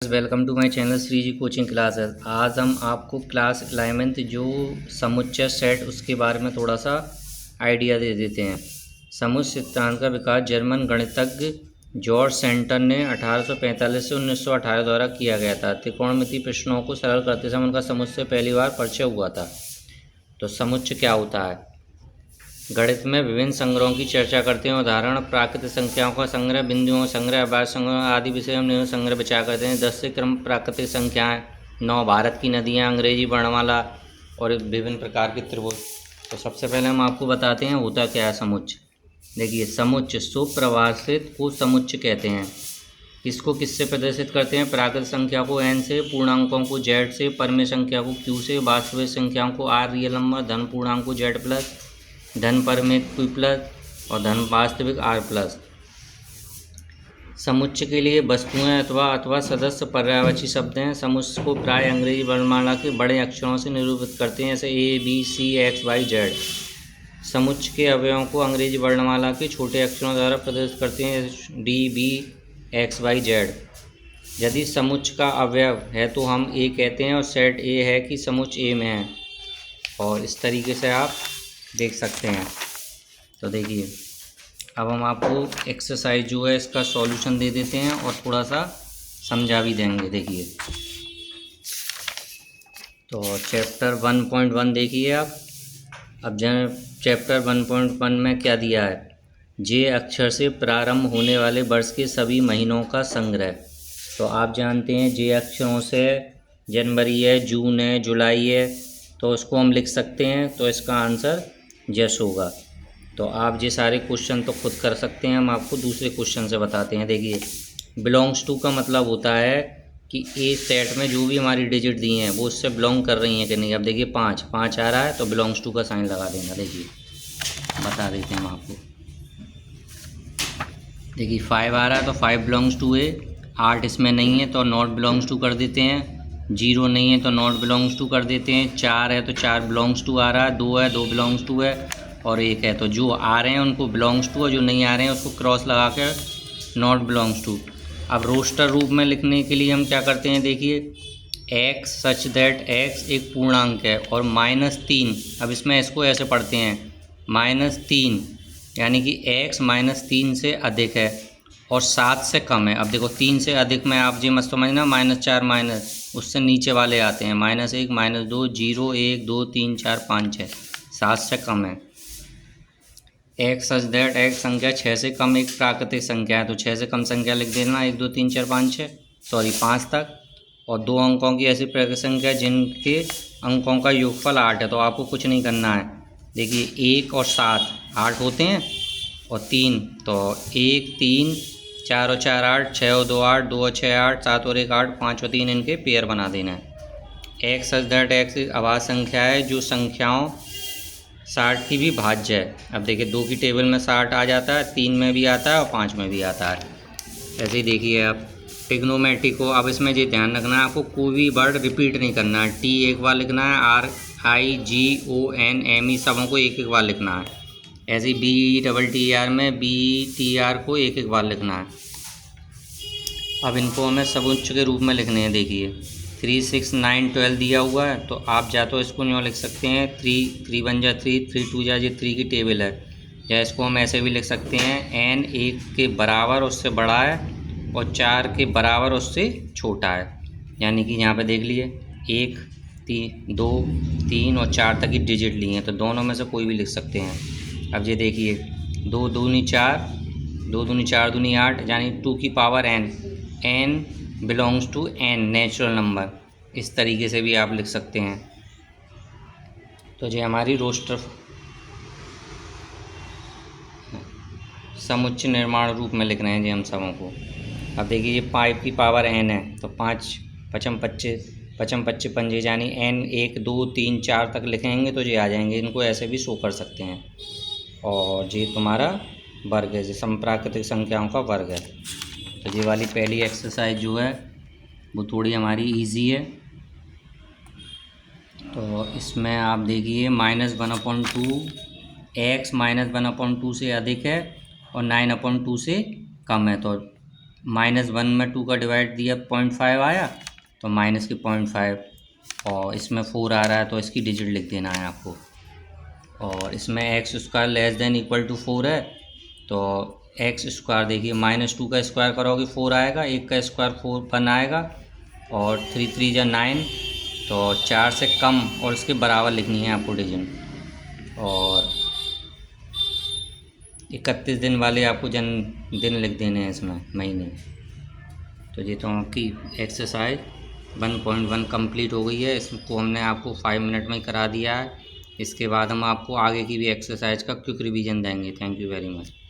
Welcome to my channel Shri ji coaching classes. आज हम आपको क्लास 11th जो समुच्चय सेट उसके बारे में थोड़ा सा आइडिया दे देते हैं। समुच्चय सिद्धांत का विकास जर्मन गणितज्ञ जॉर्ज सेंटन ने 1845 से 1918 द्वारा किया गया था। त्रिकोणमितीय प्रश्नों को सरल करते समय उनका समुच्चय पहली बार परिचय हुआ था। तो समुच्चय क्या होता है? गणित में विभिन्न संग्रहों की चर्चा करते हैं। उदाहरण प्राकृतिक संख्याओं का संग्रह, बिंदुओं का संग्रह, अभाज्य संग्रह आदि विषय हम निम्न संग्रह विचार करते हैं। 10 से क्रम प्राकृतिक संख्याएं, 9 भारत की नदियां, अंग्रेजी वर्णमाला और विभिन्न प्रकार के त्रिभुज। तो सबसे पहले हम आपको बताते हैं होता क्या है समुच्चय। देखिए, समुच्चय सुप्रभाषित को समुच्चय कहते हैं। किसको किससे प्रदर्शित करते हैं? प्राकृतिक संख्या को n से, पूर्णांकों को z से, परमेय संख्या को q से, वास्तविक संख्याओं को r रियल नंबर, धन पूर्णांक को z प्लस, धन परमेय q प्लस और धन वास्तविक r प्लस। समुच्चय के लिए वस्तुएं अथवा सदस्य पर्यायवाची शब्द हैं। समुच्चय को प्राय अंग्रेजी वर्णमाला के बड़े अक्षरों से निरूपित करते हैं, जैसे A B C X Y Z। समुच्चय के अवयवों को अंग्रेजी वर्णमाला के छोटे अक्षरों द्वारा प्रदर्शित करते हैं, जैसे D B X Y Z। यदि समुच्चय का अवयव है तो हम A कहते हैं और सेट A है कि समुच्चय A में है। और इस तरीके से आप देख सकते हैं। तो देखिए, अब हम आपको एक्सरसाइज जो है इसका सॉल्यूशन दे देते हैं और थोड़ा सा समझा भी देंगे। देखिए, तो चैप्टर 1.1 देखिए आप। अब चैप्टर 1.1 में क्या दिया है? जे अक्षर से प्रारंभ होने वाले वर्ष के सभी महीनों का संग्रह। तो आप जानते हैं जे अक्षरों से जनवरी है, जून है, जुलाई है, तो उसको हम लिख सकते हैं। तो इसका आंसर जस होगा। तो आप ये सारे क्वेश्चन तो खुद कर सकते हैं, हम आपको दूसरे क्वेश्चन से बताते हैं। देखिए, बिलोंग्स टू का मतलब होता है कि ए सेट में जो भी हमारी डिजिट दी हैं वो उससे बिलोंग कर रही हैं कि नहीं। अब देखिए, 5 आ रहा है तो बिलोंग्स टू का साइन लगा देना। देखिए, बता देते हैं हम आपको। देखिए, 5 आ रहा है तो 5 बिलोंग्स टू ए। 8 इसमें नहीं है तो नॉट बिलोंग्स टू कर देते हैं। 0 नहीं है तो नॉट बिलोंग्स टू कर देते हैं। 4 है तो 4 बिलोंग्स टू आ रहा है। 2 है 2 बिलोंग्स टू है और 1 है तो जो आ रहे हैं उनको बिलोंग्स टू और जो नहीं आ रहे हैं उसको क्रॉस लगा कर नॉट बिलोंग्स टू। अब रोस्टर रूप में लिखने के लिए हम क्या करते हैं? देखिए, x सच दैट x एक पूर्णांक है और -3। अब इसमें इसको ऐसे पढ़ते हैं -3, यानी कि x -3 से अधिक है और 7 से कम है। अब देखो, 3 से अधिक में आप जी मत समझना, -4 माइनस उससे नीचे वाले आते हैं, -1 -2 0 1 2 3 4 5 6। 7 से कम है। x सच दैट x संख्या 6 से कम एक प्राकृतिक संख्या है, तो 6 से कम संख्या लिख देना, 1 2 3 4 5 6 5 तक। और 2 अंकों की ऐसी प्राकृतिक संख्या जिनके अंकों का योगफल 8 है। तो आपको कुछ नहीं करना है। देखिए, 1 और 7 8 होते हैं और 3, तो 1 3 4 और 4 8, 6 और 2 8, 2 और 6 8, 7 और 1 8, 5 और 3 इनके पेयर बना देना है। x सच दैट x एक अभाज्य संख्या है जो संख्याओं 60 की भी भाज्य है। अब देखिए, 2 की टेबल में 60 आ जाता है, 3 में भी आता है और 5 में भी आता है। ऐसे ही देखिए आप ट्रिग्नोमेट्री को। अब इसमें ये ध्यान रखना है, आपको कोई भी वर्ड रिपीट नहीं करना है। टी एक बार लिखना है, RIGONME सबों को एक बार लिखना है। ऐसे ही BTTR में BTR को एक बार लिखना है। अब इनको हमें समुच्चय के रूप में लिखने हैं। देखिए, 3 6 9 12 दिया हुआ है, तो आप या तो इसको यूँ लिख सकते हैं 3 1 जा 3 3 2 जा, ये 3 की टेबल है। या इसको हम ऐसे भी लिख सकते हैं n 1 के बराबर उससे बड़ा है और 4 के बराबर उससे छोटा है। यानी कि यहाँ पे देख लिए 1 3 2 3 और 4 तक की डिजिट ली हैं, तो दोनों में से कोई भी लिख सकते हैं। अब ये देखिए, 2 दूनी 4, 2 दूनी 4 दूनी 8, यानी 2 की power n belongs to n natural number. इस तरीके से भी आप लिख सकते हैं। तो ये हमारी रोस्टर समुच्चय निर्माण रूप में लिख रहे हैं जी हम सबों को। अब देखिए, ये 5 की पावर n है तो 5 5 25 5 25 पंजे, यानी n 1 2 3 4 तक लिखेंगे तो ये आ जाएंगे। इनको ऐसे भी शो कर सकते हैं। और ये तुम्हारा वर्ग है, जो समप्राकृतिक संख्याओं का वर्ग है। तो ये वाली पहली एक्सरसाइज जो है वो थोड़ी हमारी इजी है। तो इसमें आप देखिए, -1/2 x -1/2 से अधिक है और 9/2 से कम है। तो -1 में 2 का डिवाइड दिया 0.5 आया तो माइनस की 0.5, और इसमें 4 आ रहा है तो इसकी डिजिट लिख देना है आपको। और इसमें x square less than equal to 4 है तो एक्स स्क्वायर देखिए -2 का स्क्वायर करोगे 4 आएगा, 1 का स्क्वायर 4 1 आएगा, और 3 3 जा 9, तो 4 से कम और इसके बराबर लिखनी है आपको डिजिट। और 31 दिन वाले आपको दिन लिख देने हैं इसमें, महीने। तो ये तो आपकी एक्सरसाइज 1.1 कंप्लीट हो गई है। इसको हमने आपको 5 मिनट में ही करा दिया है। इसके बाद हम आपको आगे की भी एक्सरसाइज का क्विक रिवीजन देंगे। Thank you very much.